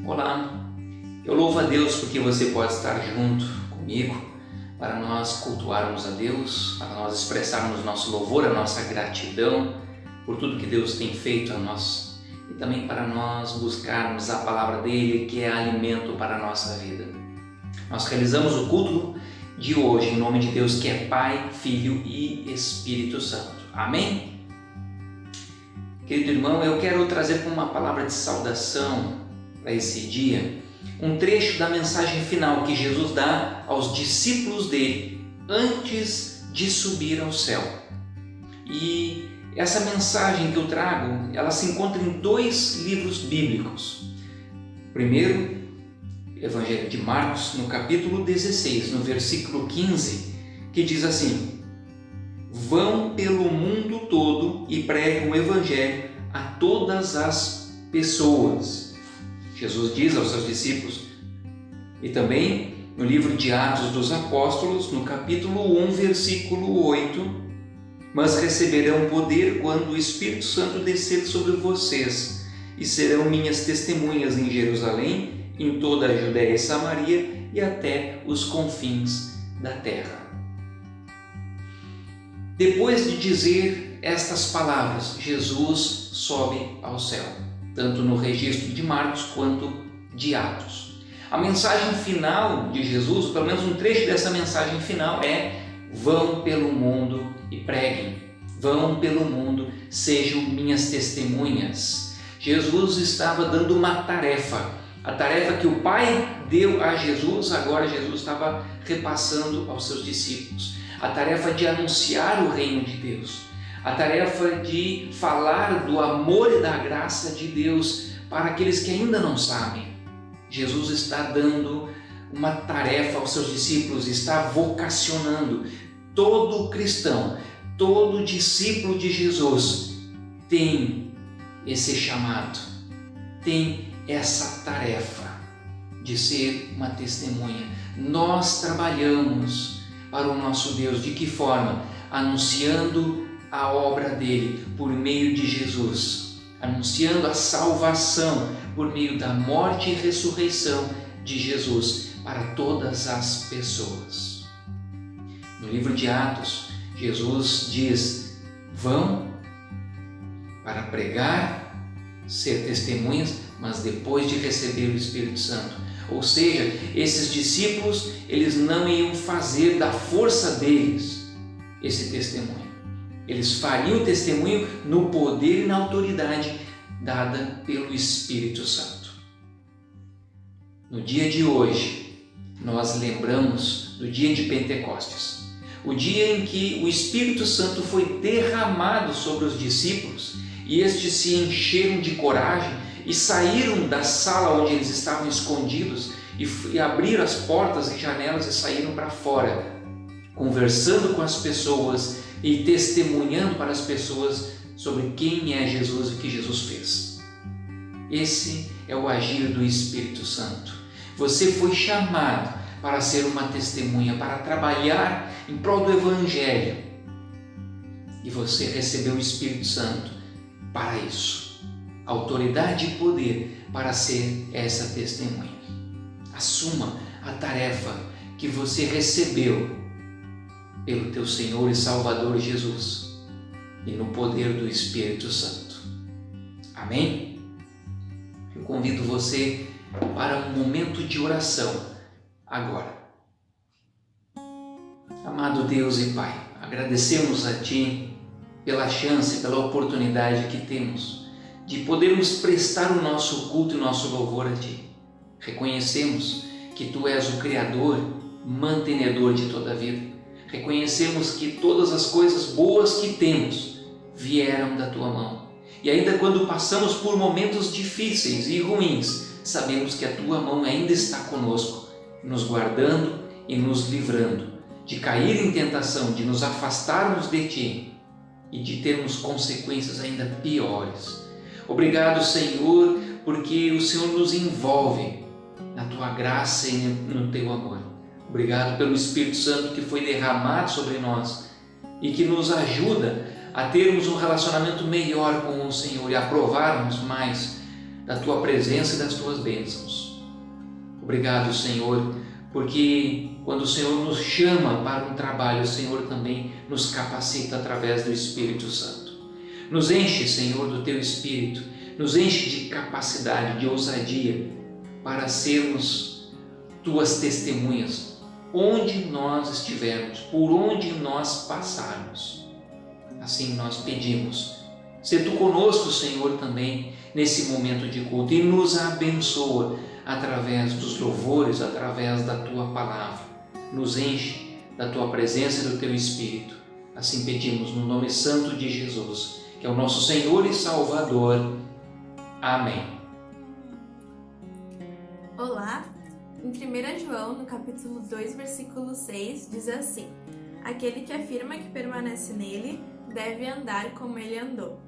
Olá, eu louvo a Deus porque você pode estar junto comigo para nós cultuarmos a Deus, para nós expressarmos nosso louvor, a nossa gratidão por tudo que Deus tem feito a nós e também para nós buscarmos a palavra dele, que é alimento para a nossa vida. Nós realizamos o culto de hoje em nome de Deus, que é Pai, Filho e Espírito Santo. Amém? Querido irmão, eu quero trazer uma palavra de saudação para esse dia, um trecho da mensagem final que Jesus dá aos discípulos dele antes de subir ao céu. E essa mensagem que eu trago, ela se encontra em 2 livros bíblicos. Primeiro, Evangelho de Marcos, no capítulo 16, no versículo 15, que diz assim: vão pelo mundo todo e pregam o Evangelho a todas as pessoas. Jesus diz aos seus discípulos. E também no livro de Atos dos Apóstolos, no capítulo 1, versículo 8, mas receberão poder quando o Espírito Santo descer sobre vocês, e serão minhas testemunhas em Jerusalém, em toda a Judéia e Samaria e até os confins da terra. Depois de dizer estas palavras, Jesus sobe ao céu, tanto no registro de Marcos quanto de Atos. A mensagem final de Jesus, pelo menos um trecho dessa mensagem final é: vão pelo mundo e preguem, vão pelo mundo, sejam minhas testemunhas. Jesus estava dando uma tarefa, a tarefa que o Pai deu a Jesus, agora Jesus estava repassando aos seus discípulos, a tarefa de anunciar o reino de Deus, a tarefa de falar do amor e da graça de Deus para aqueles que ainda não sabem. Jesus está dando uma tarefa aos seus discípulos, está vocacionando. Todo cristão, todo discípulo de Jesus tem esse chamado, tem essa tarefa de ser uma testemunha. Nós trabalhamos para o nosso Deus. De que forma? Anunciando a obra dele por meio de Jesus, anunciando a salvação por meio da morte e ressurreição de Jesus para todas as pessoas. No livro de Atos, Jesus diz: vão para pregar, ser testemunhas, mas depois de receber o Espírito Santo. Ou seja, esses discípulos, eles não iam fazer da força deles esse testemunho. Eles fariam testemunho no poder e na autoridade dada pelo Espírito Santo. No dia de hoje, nós lembramos do dia de Pentecostes, o dia em que o Espírito Santo foi derramado sobre os discípulos e estes se encheram de coragem e saíram da sala onde eles estavam escondidos e abriram as portas e janelas e saíram para fora, conversando com as pessoas e testemunhando para as pessoas sobre quem é Jesus e o que Jesus fez. Esse é o agir do Espírito Santo. Você foi chamado para ser uma testemunha, para trabalhar em prol do Evangelho. E você recebeu o Espírito Santo para isso. Autoridade e poder para ser essa testemunha. Assuma a tarefa que você recebeu pelo teu Senhor e Salvador Jesus e no poder do Espírito Santo. Amém? Eu convido você para um momento de oração agora. Amado Deus e Pai, agradecemos a Ti pela chance, pela oportunidade que temos de podermos prestar o nosso culto e o nosso louvor a Ti. Reconhecemos que Tu és o Criador, mantenedor de toda a vida. Reconhecemos que todas as coisas boas que temos vieram da Tua mão. E ainda quando passamos por momentos difíceis e ruins, sabemos que a Tua mão ainda está conosco, nos guardando e nos livrando de cair em tentação, de nos afastarmos de Ti e de termos consequências ainda piores. Obrigado, Senhor, porque o Senhor nos envolve na Tua graça e no Teu amor. Obrigado pelo Espírito Santo que foi derramado sobre nós e que nos ajuda a termos um relacionamento melhor com o Senhor e a provarmos mais da Tua presença e das Tuas bênçãos. Obrigado, Senhor, porque quando o Senhor nos chama para um trabalho, o Senhor também nos capacita através do Espírito Santo. Nos enche, Senhor, do Teu Espírito, nos enche de capacidade, de ousadia para sermos Tuas testemunhas, onde nós estivermos, por onde nós passarmos. Assim nós pedimos. Sê Tu conosco, Senhor, também nesse momento de culto e nos abençoa através dos louvores, através da Tua palavra. Nos enche da Tua presença e do Teu Espírito. Assim pedimos no nome santo de Jesus, que é o nosso Senhor e Salvador. Amém. Olá! Em 1 João, no capítulo 2, versículo 6, diz assim: aquele que afirma que permanece nele deve andar como ele andou.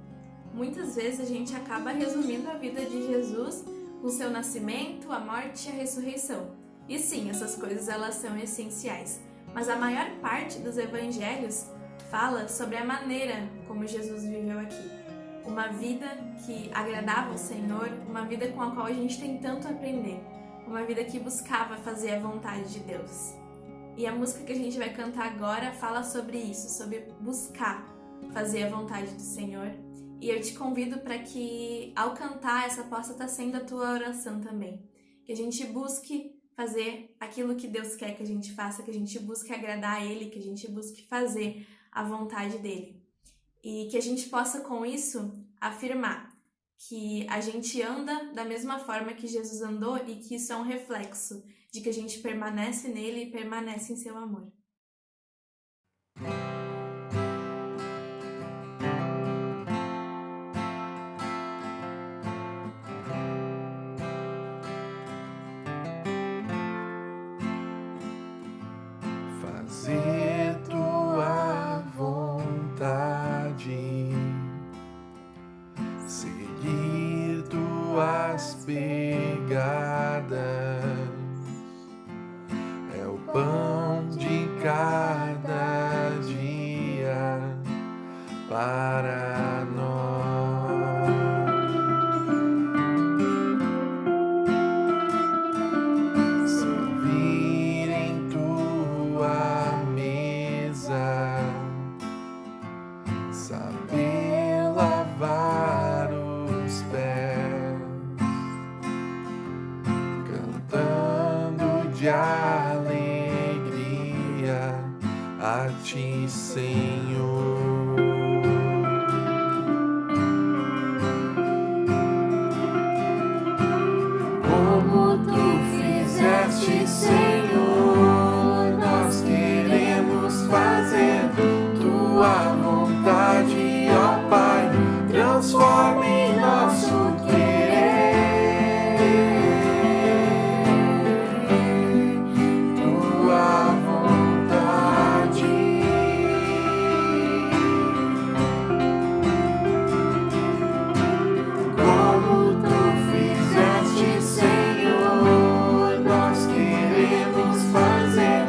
Muitas vezes a gente acaba resumindo a vida de Jesus com seu nascimento, a morte e a ressurreição. E sim, essas coisas elas são essenciais, mas a maior parte dos evangelhos fala sobre a maneira como Jesus viveu aqui. Uma vida que agradava ao Senhor, uma vida com a qual a gente tem tanto a aprender, uma vida que buscava fazer a vontade de Deus. E a música que a gente vai cantar agora fala sobre isso, sobre buscar fazer a vontade do Senhor. E eu te convido para que, ao cantar, essa possa estar sendo a tua oração também. Que a gente busque fazer aquilo que Deus quer que a gente faça, que a gente busque agradar a Ele, que a gente busque fazer a vontade dEle. E que a gente possa, com isso, afirmar que a gente anda da mesma forma que Jesus andou e que isso é um reflexo de que a gente permanece nele e permanece em seu amor. Fazer tua vontade, seguir tuas pegadas, é o pão de cada dia para nós. Servir em tua mesa, saber lavar os pés, cantando de alegria a Ti, Senhor. Como Tu fizeste, Senhor, nós queremos fazer Tua vontade, ó Pai, transforme nosso querer. Tua vontade. Como Tu fizeste, Senhor, nós queremos fazer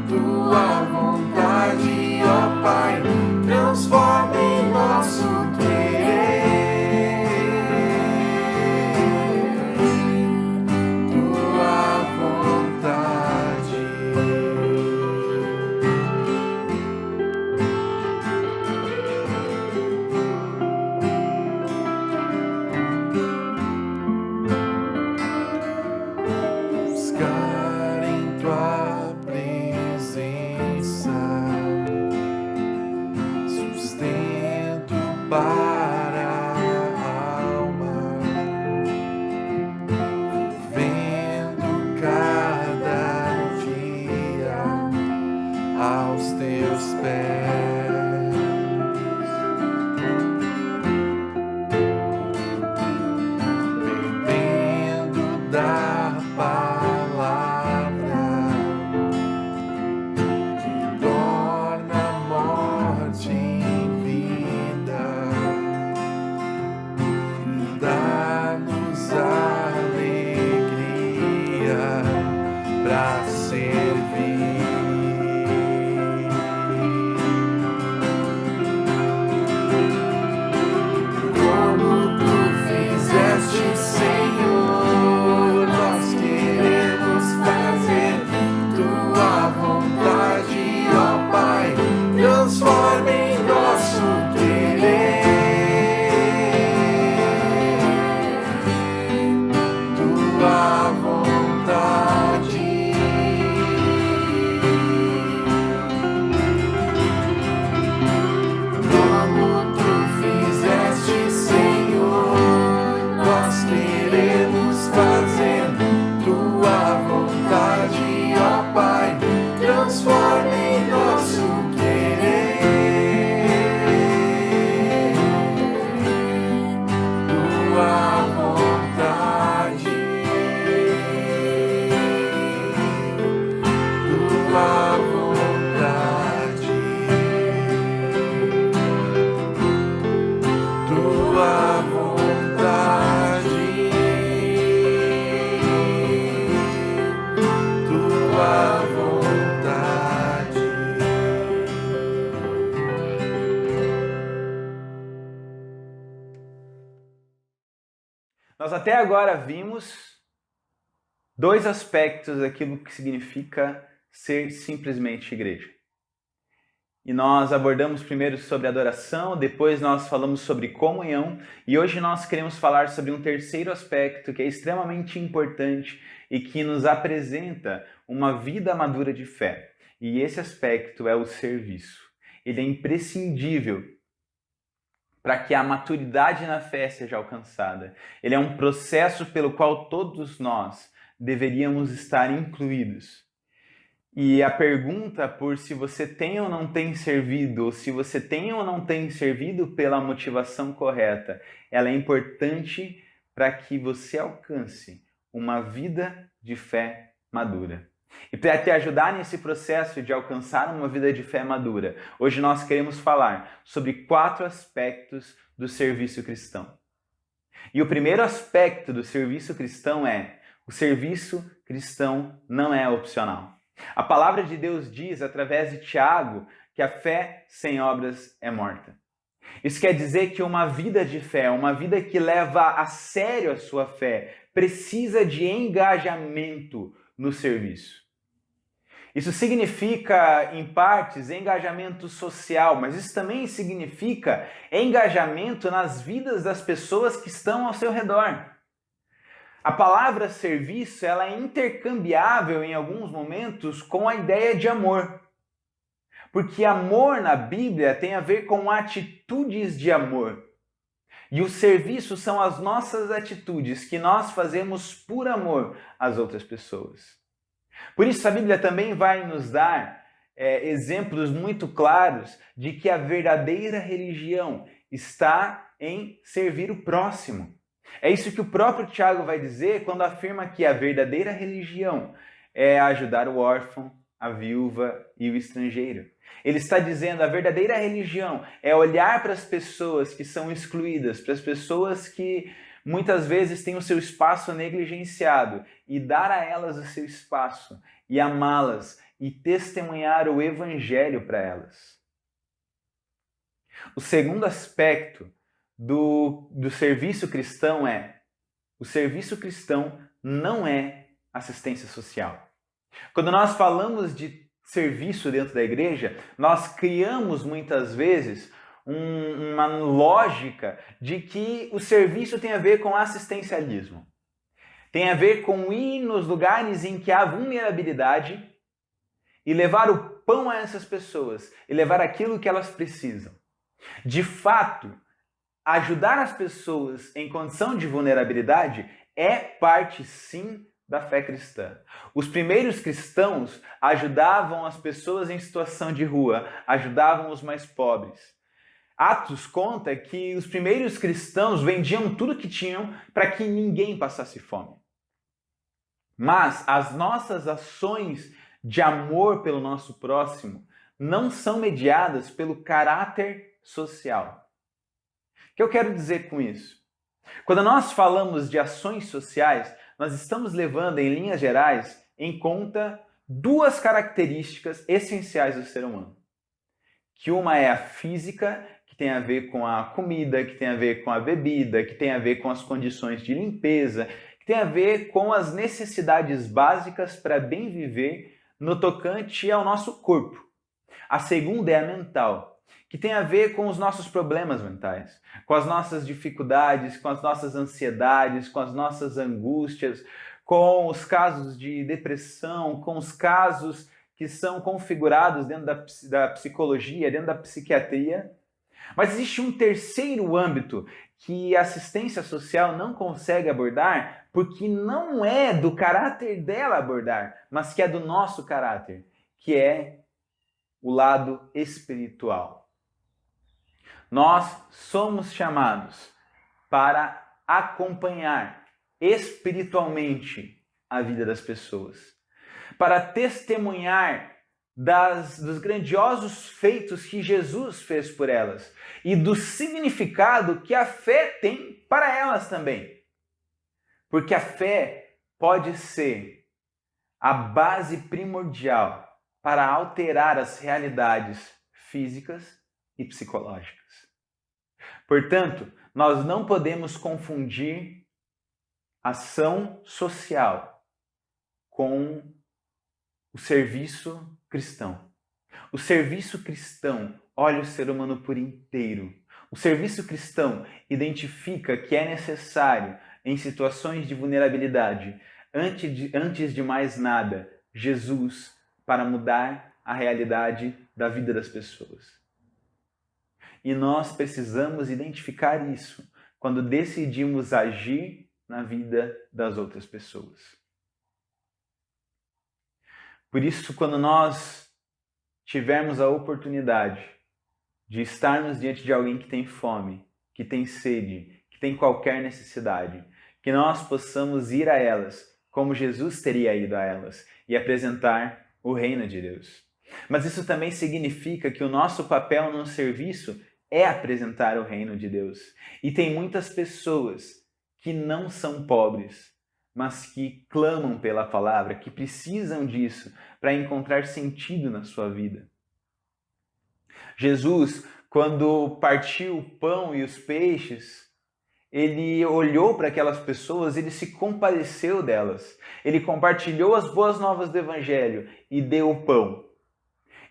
Tua vontade, ó Pai, transforme nosso querer. Tua vontade. Buscar em Tua presença sustento para a alma, vivendo cada dia aos Teus pés, bebendo da palavra que torna a morte em vida e dá-nos alegria para servir. Nós até agora vimos dois aspectos daquilo que significa ser simplesmente igreja. E nós abordamos primeiro sobre adoração, depois nós falamos sobre comunhão, e hoje nós queremos falar sobre um terceiro aspecto que é extremamente importante e que nos apresenta uma vida madura de fé. E esse aspecto é o serviço. Ele é imprescindível para que a maturidade na fé seja alcançada. Ele é um processo pelo qual todos nós deveríamos estar incluídos. E a pergunta por se você tem ou não tem servido, ou se você tem ou não tem servido pela motivação correta, ela é importante para que você alcance uma vida de fé madura. E para te ajudar nesse processo de alcançar uma vida de fé madura, hoje nós queremos falar sobre 4 aspectos do serviço cristão. E o primeiro aspecto do serviço cristão é: o serviço cristão não é opcional. A palavra de Deus diz, através de Tiago, que a fé sem obras é morta. Isso quer dizer que uma vida de fé, uma vida que leva a sério a sua fé, precisa de engajamento no serviço. Isso significa, em partes, engajamento social, mas isso também significa engajamento nas vidas das pessoas que estão ao seu redor. A palavra serviço, ela é intercambiável em alguns momentos com a ideia de amor. Porque amor na Bíblia tem a ver com atitudes de amor. E o serviço são as nossas atitudes que nós fazemos por amor às outras pessoas. Por isso a Bíblia também vai nos dar exemplos muito claros de que a verdadeira religião está em servir o próximo. É isso que o próprio Tiago vai dizer quando afirma que a verdadeira religião é ajudar o órfão, a viúva e o estrangeiro. Ele está dizendo que a verdadeira religião é olhar para as pessoas que são excluídas, para as pessoas que muitas vezes têm o seu espaço negligenciado e dar a elas o seu espaço e amá-las e testemunhar o evangelho para elas. O segundo aspecto do serviço cristão é: o serviço cristão não é assistência social. Quando nós falamos de serviço dentro da igreja, nós criamos muitas vezes uma lógica de que o serviço tem a ver com assistencialismo. Tem a ver com ir nos lugares em que há vulnerabilidade e levar o pão a essas pessoas e levar aquilo que elas precisam. De fato, ajudar as pessoas em condição de vulnerabilidade é parte, sim, da fé cristã. Os primeiros cristãos ajudavam as pessoas em situação de rua, ajudavam os mais pobres. Atos conta que os primeiros cristãos vendiam tudo que tinham para que ninguém passasse fome. Mas as nossas ações de amor pelo nosso próximo não são mediadas pelo caráter social. O que eu quero dizer com isso? Quando nós falamos de ações sociais, nós estamos levando, em linhas gerais, em conta 2 características essenciais do ser humano. Que uma é a física, que tem a ver com a comida, que tem a ver com a bebida, que tem a ver com as condições de limpeza, que tem a ver com as necessidades básicas para bem viver no tocante ao nosso corpo. A segunda é a mental, que tem a ver com os nossos problemas mentais, com as nossas dificuldades, com as nossas ansiedades, com as nossas angústias, com os casos de depressão, com os casos que são configurados dentro da psicologia, dentro da psiquiatria. Mas existe um terceiro âmbito que a assistência social não consegue abordar porque não é do caráter dela abordar, mas que é do nosso caráter, que é o lado espiritual. Nós somos chamados para acompanhar espiritualmente a vida das pessoas, para testemunhar dos grandiosos feitos que Jesus fez por elas e do significado que a fé tem para elas também. Porque a fé pode ser a base primordial para alterar as realidades físicas e psicológicas. Portanto, nós não podemos confundir ação social com o serviço cristão. O serviço cristão olha o ser humano por inteiro. O serviço cristão identifica que é necessário, em situações de vulnerabilidade, antes de mais nada, Jesus para mudar a realidade da vida das pessoas. E nós precisamos identificar isso quando decidimos agir na vida das outras pessoas. Por isso, quando nós tivermos a oportunidade de estarmos diante de alguém que tem fome, que tem sede, que tem qualquer necessidade, que nós possamos ir a elas como Jesus teria ido a elas e apresentar o reino de Deus. Mas isso também significa que o nosso papel no serviço é apresentar o reino de Deus. E tem muitas pessoas que não são pobres, mas que clamam pela palavra, que precisam disso para encontrar sentido na sua vida. Jesus, quando partiu o pão e os peixes, ele olhou para aquelas pessoas, ele se compadeceu delas. Ele compartilhou as boas novas do Evangelho e deu o pão.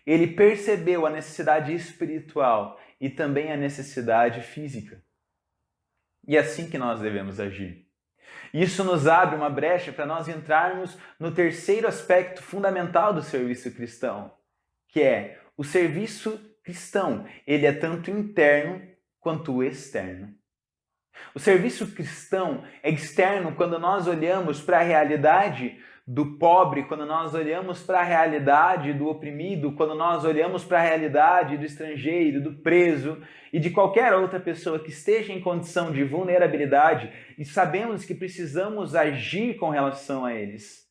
Ele percebeu a necessidade espiritual e também a necessidade física. E é assim que nós devemos agir. Isso nos abre uma brecha para nós entrarmos no terceiro aspecto fundamental do serviço cristão, que é o serviço cristão. Ele é tanto interno quanto externo. O serviço cristão é externo quando nós olhamos para a realidade do pobre, quando nós olhamos para a realidade do oprimido, quando nós olhamos para a realidade do estrangeiro, do preso e de qualquer outra pessoa que esteja em condição de vulnerabilidade e sabemos que precisamos agir com relação a eles.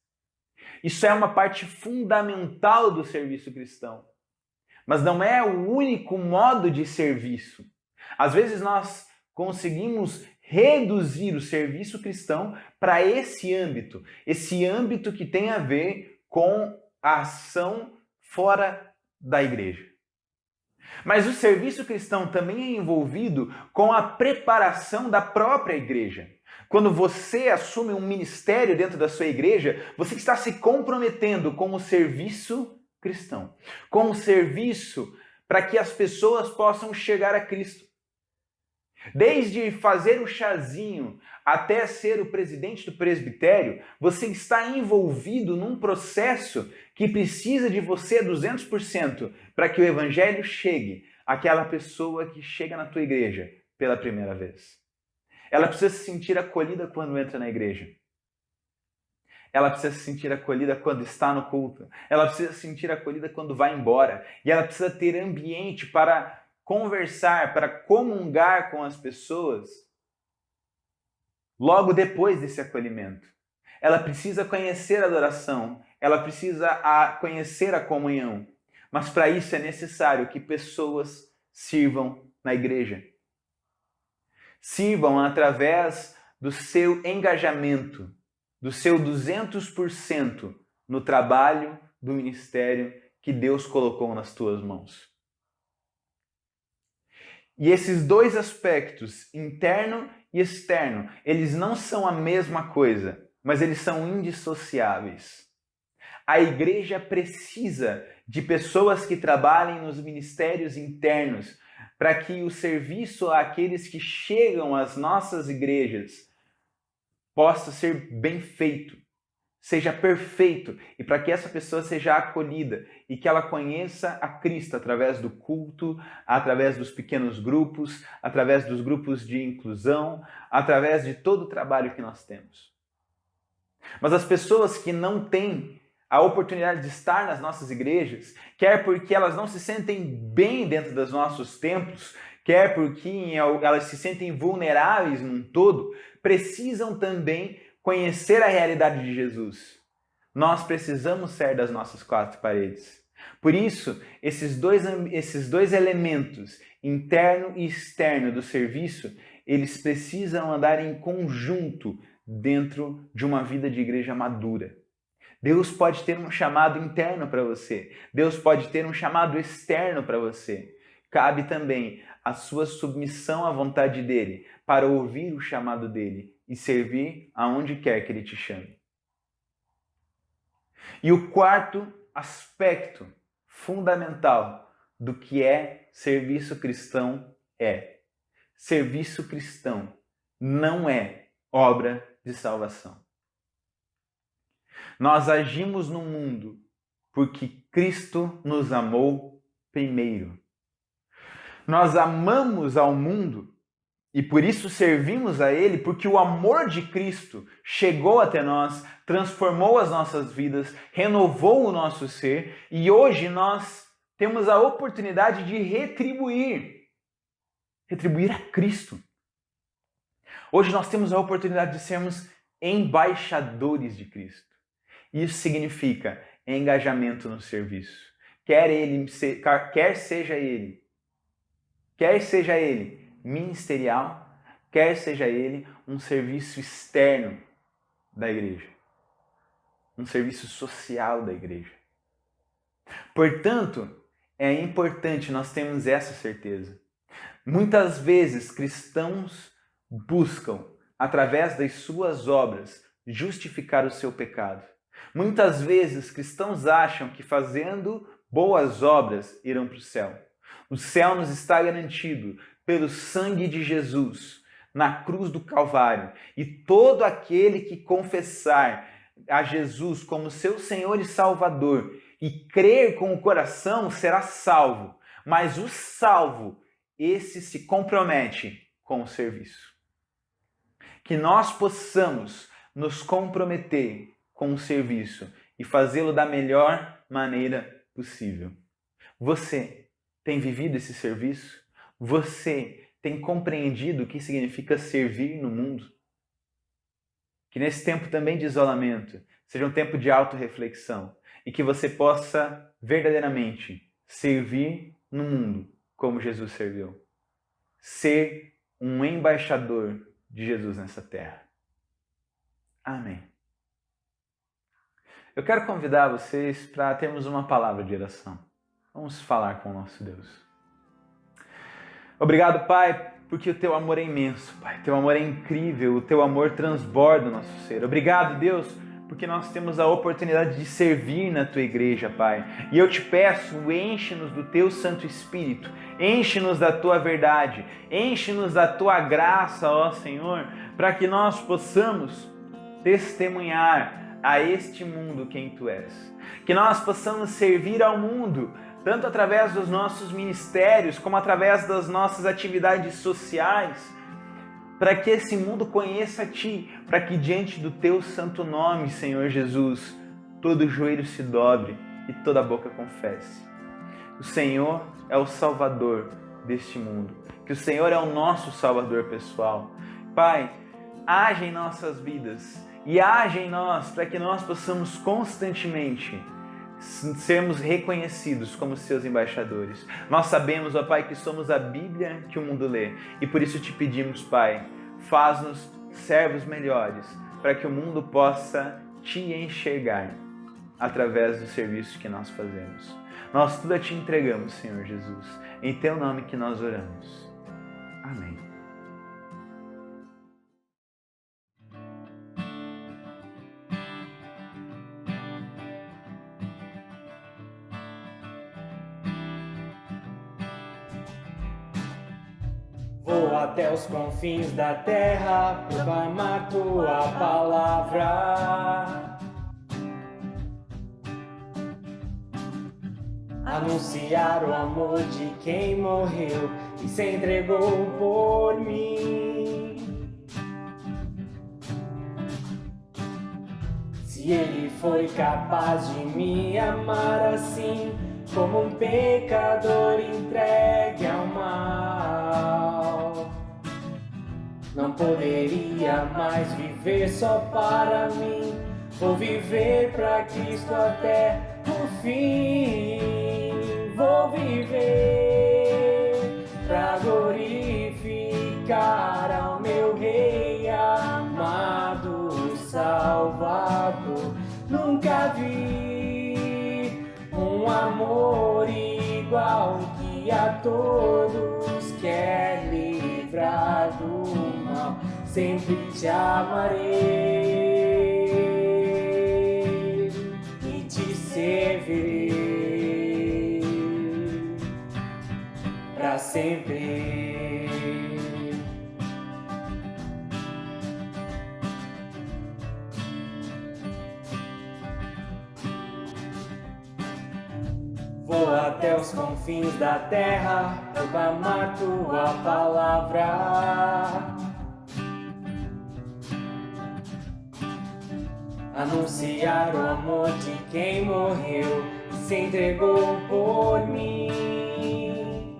Isso é uma parte fundamental do serviço cristão, mas não é o único modo de serviço. Às vezes nós conseguimos reduzir o serviço cristão para esse âmbito que tem a ver com a ação fora da igreja. Mas o serviço cristão também é envolvido com a preparação da própria igreja. Quando você assume um ministério dentro da sua igreja, você está se comprometendo com o serviço cristão, com o serviço para que as pessoas possam chegar a Cristo. Desde fazer o chazinho até ser o presidente do presbitério, você está envolvido num processo que precisa de você 200% para que o evangelho chegue àquela pessoa que chega na tua igreja pela primeira vez. Ela precisa se sentir acolhida quando entra na igreja. Ela precisa se sentir acolhida quando está no culto. Ela precisa se sentir acolhida quando vai embora. E ela precisa ter ambiente para conversar, para comungar com as pessoas logo depois desse acolhimento. Ela precisa conhecer a adoração, ela precisa conhecer a comunhão, mas para isso é necessário que pessoas sirvam na igreja. Sirvam através do seu engajamento, do seu 200% no trabalho do ministério que Deus colocou nas tuas mãos. E esses dois aspectos, interno e externo, eles não são a mesma coisa, mas eles são indissociáveis. A igreja precisa de pessoas que trabalhem nos ministérios internos para que o serviço àqueles que chegam às nossas igrejas possa ser bem feito, seja perfeito, e para que essa pessoa seja acolhida e que ela conheça a Cristo através do culto, através dos pequenos grupos, através dos grupos de inclusão, através de todo o trabalho que nós temos. Mas as pessoas que não têm a oportunidade de estar nas nossas igrejas, quer porque elas não se sentem bem dentro dos nossos templos, quer porque elas se sentem vulneráveis num todo, precisam também conhecer a realidade de Jesus. Nós precisamos sair das nossas quatro paredes. Por isso, esses dois elementos, interno e externo do serviço, eles precisam andar em conjunto dentro de uma vida de igreja madura. Deus pode ter um chamado interno para você. Deus pode ter um chamado externo para você. Cabe também a sua submissão à vontade dele para ouvir o chamado dele e servir aonde quer que Ele te chame. E o quarto aspecto fundamental do que é serviço cristão é: serviço cristão não é obra de salvação. Nós agimos no mundo porque Cristo nos amou primeiro. Nós amamos ao mundo e por isso servimos a Ele, porque o amor de Cristo chegou até nós, transformou as nossas vidas, renovou o nosso ser e hoje nós temos a oportunidade de retribuir a Cristo. Hoje nós temos a oportunidade de sermos embaixadores de Cristo. Isso significa engajamento no serviço. Quer seja ele ministerial, quer seja ele um serviço externo da igreja, um serviço social da igreja. Portanto, é importante nós termos essa certeza. Muitas vezes cristãos buscam, através das suas obras, justificar o seu pecado. Muitas vezes cristãos acham que fazendo boas obras irão para o céu. O céu nos está garantido pelo sangue de Jesus na cruz do Calvário. E todo aquele que confessar a Jesus como seu Senhor e Salvador e crer com o coração será salvo. Mas o salvo, esse se compromete com o serviço. Que nós possamos nos comprometer com o serviço e fazê-lo da melhor maneira possível. Você tem vivido esse serviço? Você tem compreendido o que significa servir no mundo? Que nesse tempo também de isolamento seja um tempo de autorreflexão e que você possa verdadeiramente servir no mundo como Jesus serviu. Ser um embaixador de Jesus nessa terra. Amém. Eu quero convidar vocês para termos uma palavra de oração. Vamos falar com o nosso Deus. Obrigado, Pai, porque o Teu amor é imenso, Pai. O Teu amor é incrível, o Teu amor transborda o nosso ser. Obrigado, Deus, porque nós temos a oportunidade de servir na Tua igreja, Pai. E eu te peço, enche-nos do Teu Santo Espírito, enche-nos da Tua verdade, enche-nos da Tua graça, ó Senhor, para que nós possamos testemunhar a este mundo quem Tu és. Que nós possamos servir ao mundo, tanto através dos nossos ministérios, como através das nossas atividades sociais, para que esse mundo conheça a Ti, para que diante do Teu santo nome, Senhor Jesus, todo joelho se dobre e toda boca confesse. O Senhor é o Salvador deste mundo, que o Senhor é o nosso Salvador pessoal. Pai, age em nossas vidas e age em nós para que nós possamos constantemente sermos reconhecidos como seus embaixadores. Nós sabemos, ó Pai, que somos a Bíblia que o mundo lê e por isso te pedimos, Pai, faz-nos servos melhores para que o mundo possa te enxergar através do serviço que nós fazemos. Nós tudo a te entregamos, Senhor Jesus, em Teu nome que nós oramos. Amém. Vou até os confins da terra proclamar Tua palavra, anunciar o amor de quem morreu e se entregou por mim. Se Ele foi capaz de me amar assim, como um pecador entregue ao mal, não poderia mais viver só para mim. Vou viver para Cristo até o fim. Vou viver para glorificar ao meu Rei amado, Salvador. Nunca vi um amor igual que a todos quer livrar do mal. sempre te amarei e te servirei para sempre. Vou até os confins da terra proclamar tua palavra, anunciar o amor de quem morreu e se entregou por mim.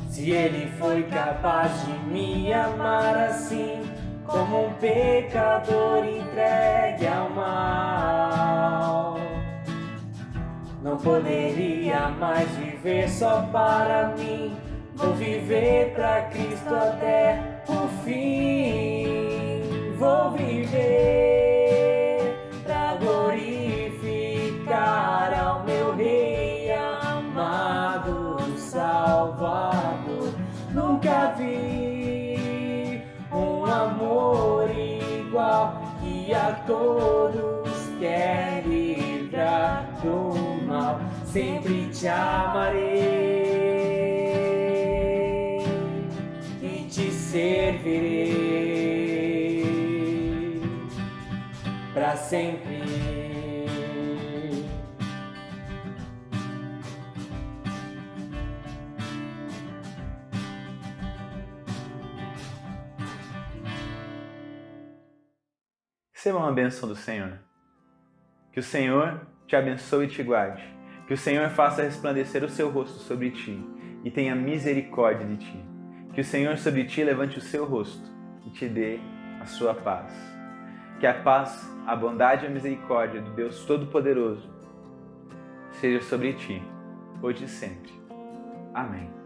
Se ele foi capaz de me amar assim, como um pecador entregue ao mal, não poderia mais viver só para mim. Vou viver para Cristo até o fim. Vou viver para glorificar ao meu Rei amado Salvador. Nunca vi um amor igual, que a todos quer livrar do mal. Sempre te amarei e te servirei para sempre. Receba uma bênção do Senhor. Que o Senhor te abençoe e te guarde. Que o Senhor faça resplandecer o seu rosto sobre ti e tenha misericórdia de ti. Que o Senhor sobre ti levante o seu rosto e te dê a sua paz. Que a paz, a bondade e a misericórdia do Deus Todo-Poderoso seja sobre ti, hoje e sempre. Amém.